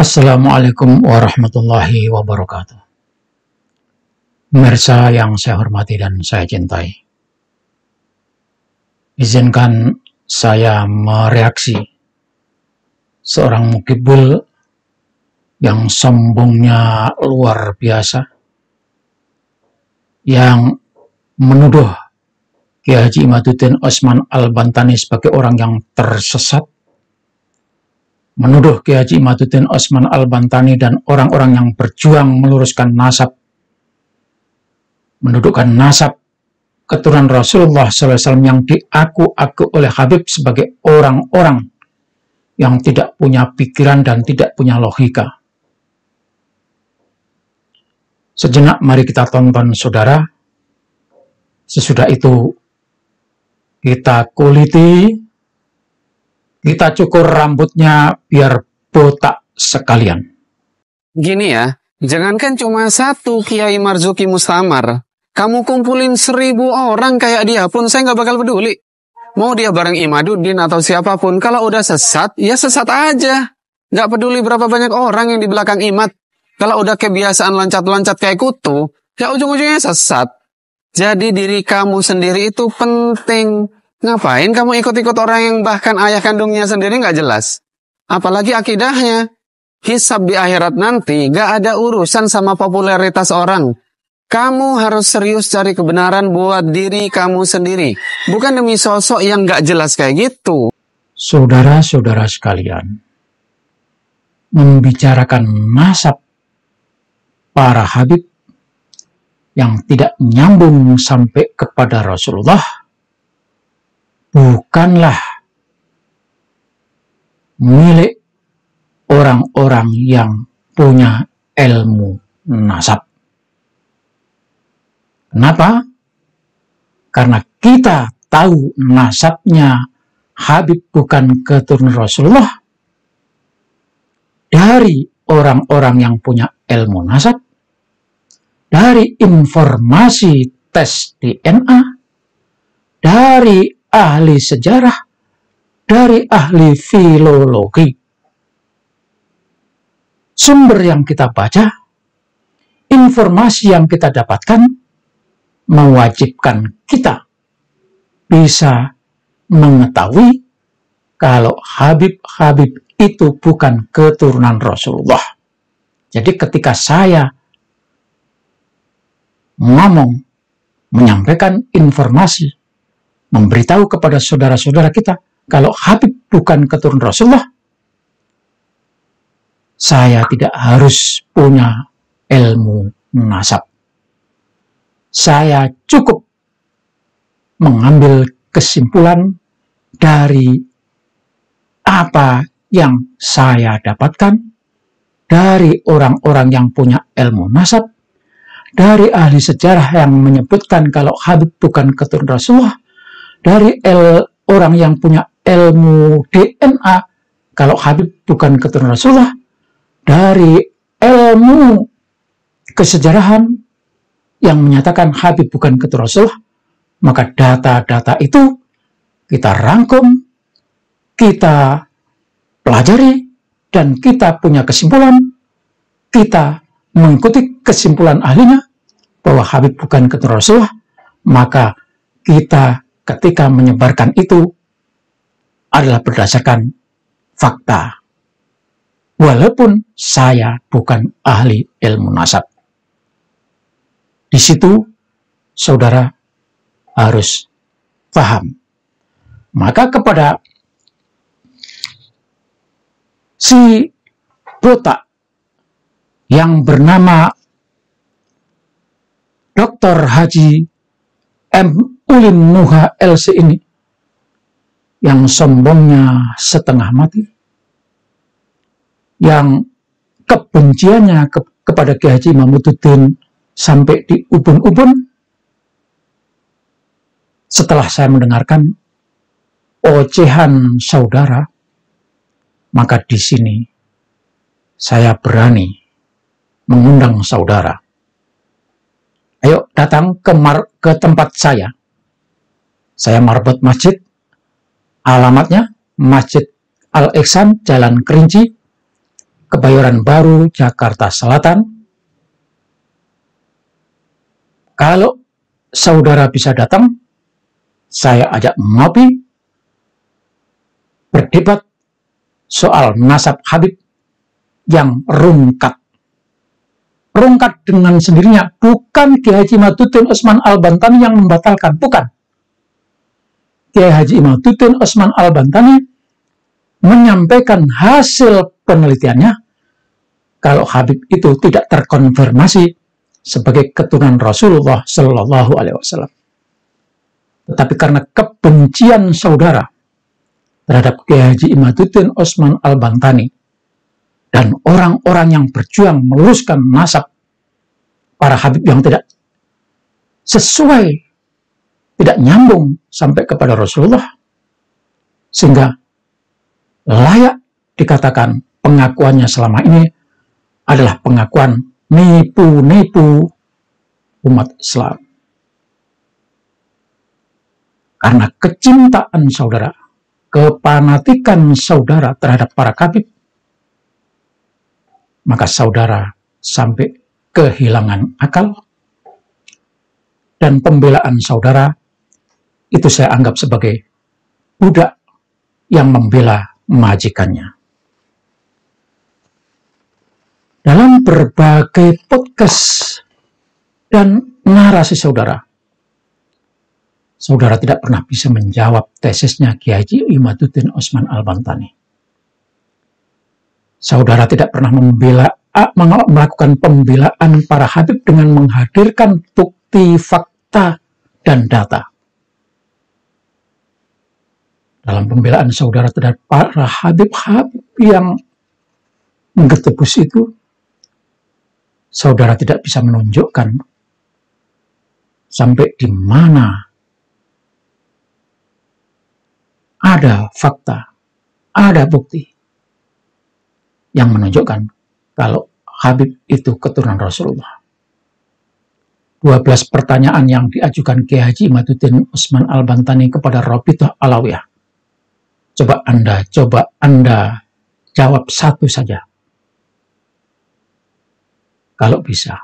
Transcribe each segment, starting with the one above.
Assalamualaikum warahmatullahi wabarakatuh. Pemirsa yang saya hormati dan saya cintai, izinkan saya mereaksi seorang mukibul yang sombongnya luar biasa, yang menuduh Kiai Haji Imaduddin Osman Al-Bantani sebagai orang yang tersesat, menuduh Kiai Haji Imaduddin Osman Al-Bantani dan orang-orang yang berjuang meluruskan nasab, mendudukan nasab keturunan Rasulullah SAW yang diaku-aku oleh Habib sebagai orang-orang yang tidak punya pikiran dan tidak punya logika. Sejenak mari kita tonton, saudara. Sesudah itu kita kuliti, kita cukur rambutnya biar botak sekalian. Gini ya, jangankan cuma satu Kiai Marzuki Mustamar, kamu kumpulin 1000 orang kayak dia pun saya nggak bakal peduli. Mau dia bareng Imaduddin atau siapapun, kalau udah sesat, ya sesat aja. Nggak peduli berapa banyak orang yang di belakang Imad. Kalau udah kebiasaan loncat-loncat kayak kutu, ya ujung-ujungnya sesat. Jadi diri kamu sendiri itu penting. Ngapain kamu ikut-ikut orang yang bahkan ayah kandungnya sendiri nggak jelas? Apalagi akidahnya. Hisab di akhirat nanti nggak ada urusan sama popularitas orang. Kamu harus serius cari kebenaran buat diri kamu sendiri. Bukan demi sosok yang nggak jelas kayak gitu. Saudara-saudara sekalian, membicarakan nasab para Habib yang tidak nyambung sampai kepada Rasulullah bukanlah milik orang-orang yang punya ilmu nasab. Kenapa? Karena kita tahu nasabnya Habib bukan keturunan Rasulullah dari orang-orang yang punya ilmu nasab, dari informasi tes DNA, dari ahli sejarah, dari ahli filologi. Sumber yang kita baca, informasi yang kita dapatkan, mewajibkan kita bisa mengetahui kalau Habib itu bukan keturunan Rasulullah. Jadi ketika saya ngomong, menyampaikan informasi, memberitahu kepada saudara-saudara kita kalau Habib bukan keturunan Rasulullah, saya tidak harus punya ilmu nasab. Saya cukup mengambil kesimpulan dari apa yang saya dapatkan dari orang-orang yang punya ilmu nasab, dari ahli sejarah yang menyebutkan kalau Habib bukan keturunan Rasulullah, dari orang yang punya ilmu DNA kalau Habib bukan keturunan Rasulullah, dari ilmu kesejarahan yang menyatakan Habib bukan keturunan Rasulullah. Maka data-data itu kita rangkum, kita pelajari, dan kita punya kesimpulan. Kita mengikuti kesimpulan ahlinya bahwa Habib bukan keturunan Rasulullah. Maka kita ketika menyebarkan itu adalah berdasarkan fakta. Walaupun saya bukan ahli ilmu nasab. Di situ saudara harus paham. Maka kepada si botak yang bernama Dr. Haji M. Ulin Nuha LC ini, yang sombongnya setengah mati, yang kebenciannya kepada Kiai Haji Imaduddin sampai di ubun-ubun. Setelah saya mendengarkan ocehan saudara, maka di sini saya berani mengundang saudara. Ayo datang ke tempat saya. Saya marbot masjid. Alamatnya Masjid Al-Ihsan, Jalan Kerinci, Kebayoran Baru, Jakarta Selatan. Kalau saudara bisa datang, saya ajak ngopi, berdebat soal nasab Habib yang rungkat. Rungkat dengan sendirinya, bukan Kiai Haji Imaduddin Utsman Al-Bantani yang membatalkan, bukan. Kiai Haji Imaduddin Utsman Al-Bantani menyampaikan hasil penelitiannya kalau Habib itu tidak terkonfirmasi sebagai keturunan Rasulullah Shallallahu Alaihi Wasallam. Tetapi karena kebencian saudara terhadap Kiai Haji Imaduddin Utsman Al-Bantani dan orang-orang yang berjuang meluruskan nasab para Habib yang tidak sesuai, tidak nyambung sampai kepada Rasulullah, sehingga layak dikatakan pengakuannya selama ini adalah pengakuan nipu-nipu umat Islam. Karena kecintaan saudara, kepanatikan saudara terhadap para Habib, maka saudara sampai kehilangan akal, dan pembelaan saudara itu saya anggap sebagai budak yang membela majikannya. Dalam berbagai podcast dan narasi saudara, saudara tidak pernah bisa menjawab tesisnya Kiai Haji Imaduddin Utsman Al-Bantani. Saudara tidak pernah melakukan pembelaan para Habib dengan menghadirkan bukti, fakta, dan data. Dalam pembelaan saudara terhadap para Habib-Habib yang menggetebus itu, saudara tidak bisa menunjukkan sampai di mana ada fakta, ada bukti yang menunjukkan kalau Habib itu keturunan Rasulullah. 12 pertanyaan yang diajukan Kiai Haji Imaduddin Utsman Al-Bantani kepada Rabithah Alawiyah. Coba Anda jawab satu saja. Kalau bisa.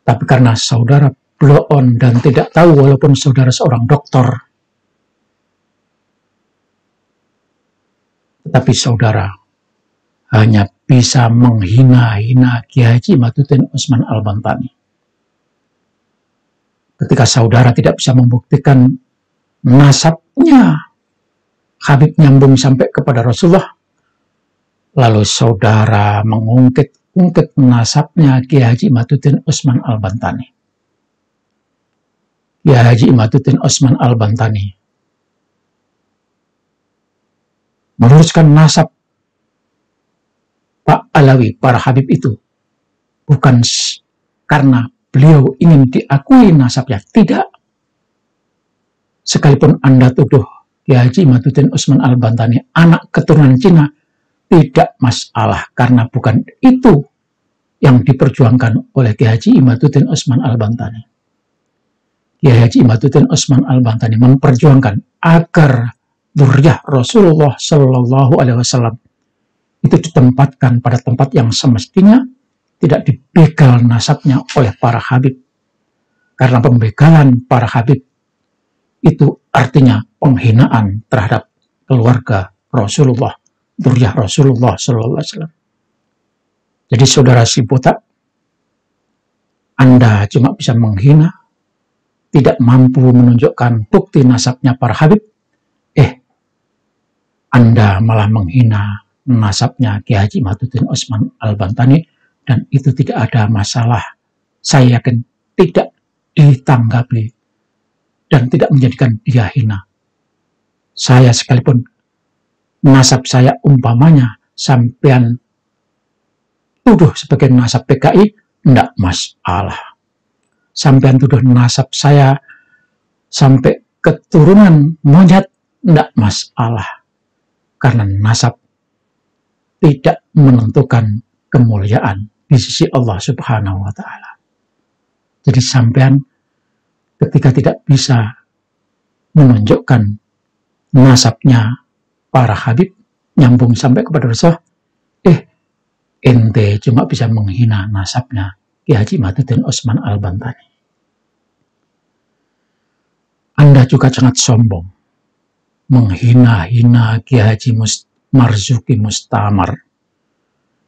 Tapi karena saudara blow on dan tidak tahu walaupun saudara seorang dokter, tetapi saudara hanya bisa menghina-hina Kiai Haji Imaduddin Utsman Al-Bantani. Ketika saudara tidak bisa membuktikan nasabnya Habib nyambung sampai kepada Rasulullah, lalu saudara mengungkit nasabnya Kiai Haji Imaduddin Utsman Al-Bantani. Kiai Haji Imaduddin Utsman Al-Bantani meluruskan nasab Pak Alawi, para Habib itu, bukan karena beliau ingin diakui nasabnya, tidak. Sekalipun Anda tuduh Kiai Haji Imaduddin Utsman Al-Bantani anak keturunan Cina, tidak masalah, karena bukan itu yang diperjuangkan oleh Kiai Haji Imaduddin Utsman Al-Bantani. Kiai Haji Imaduddin Utsman Al-Bantani memperjuangkan agar dzurriyyah Rasulullah Shallallahu Alaihi Wasallam itu ditempatkan pada tempat yang semestinya, tidak dibegal nasabnya oleh para Habib. Karena pembegalan para Habib itu artinya penghinaan terhadap keluarga Rasulullah, dzurriyyah Rasulullah Sallallahu Alaihi Wasallam. Jadi saudara si botak, Anda cuma bisa menghina, tidak mampu menunjukkan bukti nasabnya para Habib, Anda malah menghina nasabnya Kiai Haji Imaduddin Utsman Al-Bantani, dan itu tidak ada masalah. Saya yakin tidak ditanggapi dan tidak menjadikan dia hina. Saya sekalipun nasab saya umpamanya sampean tuduh sebagai nasab PKI, tidak masalah. Sampean tuduh nasab saya sampai keturunan monyet, tidak masalah. Karena nasab tidak menentukan kemuliaan di sisi Allah Subhanahu wa Ta'ala. Jadi sampean ketika tidak bisa menunjukkan nasabnya para Habib nyambung sampai kepada Rasulullah, cuma bisa menghina nasabnya Ki Haji Imaduddin Usman Al-Bantani. Anda juga sangat sombong, menghina-hina Ki Haji Marzuki Mustamar,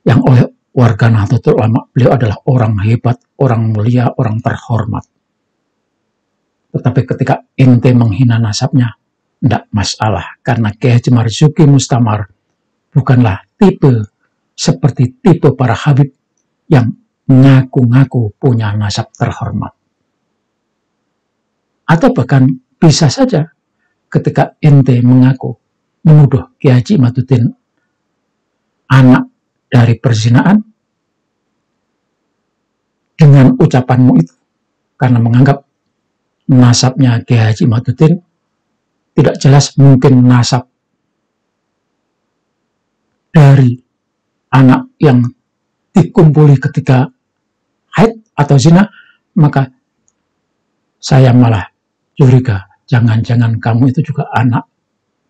yang oleh warga Nahdlatul Ulama beliau adalah orang hebat, orang mulia, orang terhormat. Tetapi ketika ente menghina nasabnya, tidak masalah, karena Ki Haji Marzuki Mustamar bukanlah tipe seperti tipe para habib yang ngaku-ngaku punya nasab terhormat. Atau bahkan bisa saja ketika ente mengaku menuduh Ki Haji Imaduddin anak dari perzinaan dengan ucapanmu itu, karena menganggap nasabnya Ki Haji Imaduddin tidak jelas, mungkin nasab dari anak yang dikumpuli ketika haid atau zina, maka saya malah curiga, jangan-jangan kamu itu juga anak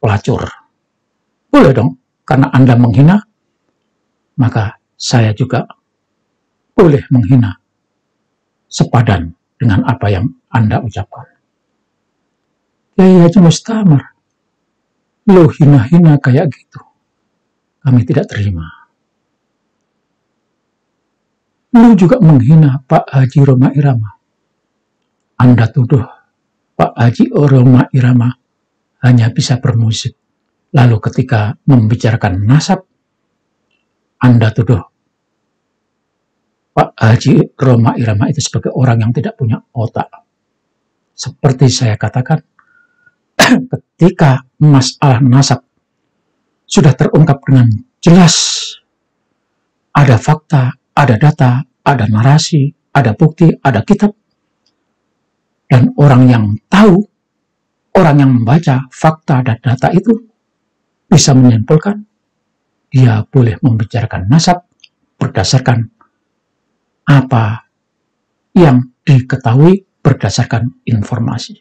pelacur. Boleh dong, karena Anda menghina, maka saya juga boleh menghina sepadan dengan apa yang Anda ucapkan. Kiai Haji Mustamar, lo hina-hina kayak gitu, kami tidak terima. Lu juga menghina Pak Haji Rhoma Irama. Anda tuduh Pak Haji Rhoma Irama hanya bisa bermusik. Lalu ketika membicarakan nasab, Anda tuduh Pak Haji Rhoma Irama itu sebagai orang yang tidak punya otak. Seperti saya katakan, ketika masalah nasab sudah terungkap dengan jelas, ada fakta, ada data, ada narasi, ada bukti, ada kitab, dan orang yang tahu, orang yang membaca fakta dan data itu bisa menyimpulkan dia boleh membicarakan nasab berdasarkan apa yang diketahui berdasarkan informasi.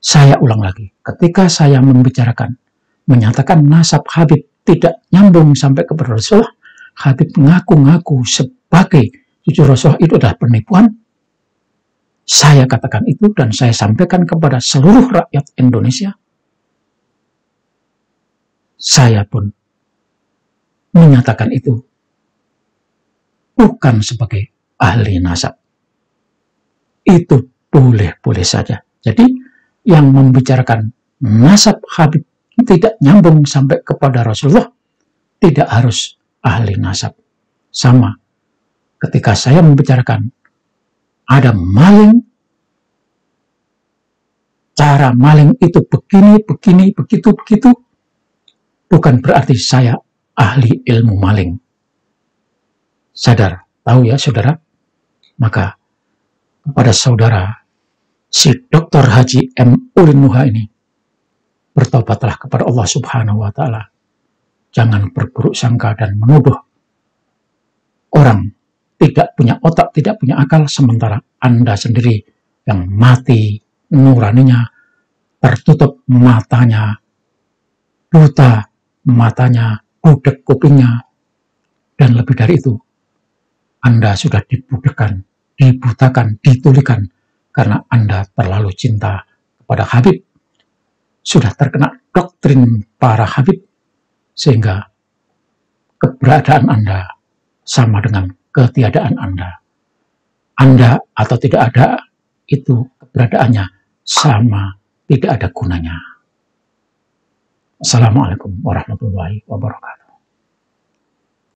Saya ulang lagi, ketika saya membicarakan, menyatakan nasab Habib tidak nyambung sampai kepada Rasulullah, Habib mengaku-ngaku sebagai cucu Rasulullah itu adalah penipuan. Saya katakan itu dan saya sampaikan kepada seluruh rakyat Indonesia. Saya pun menyatakan itu bukan sebagai ahli nasab. Itu boleh-boleh saja. Jadi yang membicarakan nasab Habib tidak nyambung sampai kepada Rasulullah tidak harus ahli nasab. Sama ketika saya membicarakan ada maling, cara maling itu begini, begitu, bukan berarti saya ahli ilmu maling. Sadar, tahu ya saudara? Maka kepada saudara, si Dr. Haji M. Ulin Nuha ini, bertobatlah kepada Allah Subhanahu wa Ta'ala. Jangan berburuk sangka dan menuduh orang tidak punya otak, tidak punya akal, sementara Anda sendiri yang mati nuraninya, tertutup matanya, buta matanya, budek kupingnya, dan lebih dari itu, Anda sudah dibutakan, ditulikan, karena Anda terlalu cinta kepada Habib, sudah terkena doktrin para Habib, sehingga keberadaan Anda sama dengan ketiadaan Anda. Anda atau tidak ada, itu keberadaannya sama, tidak ada gunanya. Assalamualaikum warahmatullahi wabarakatuh.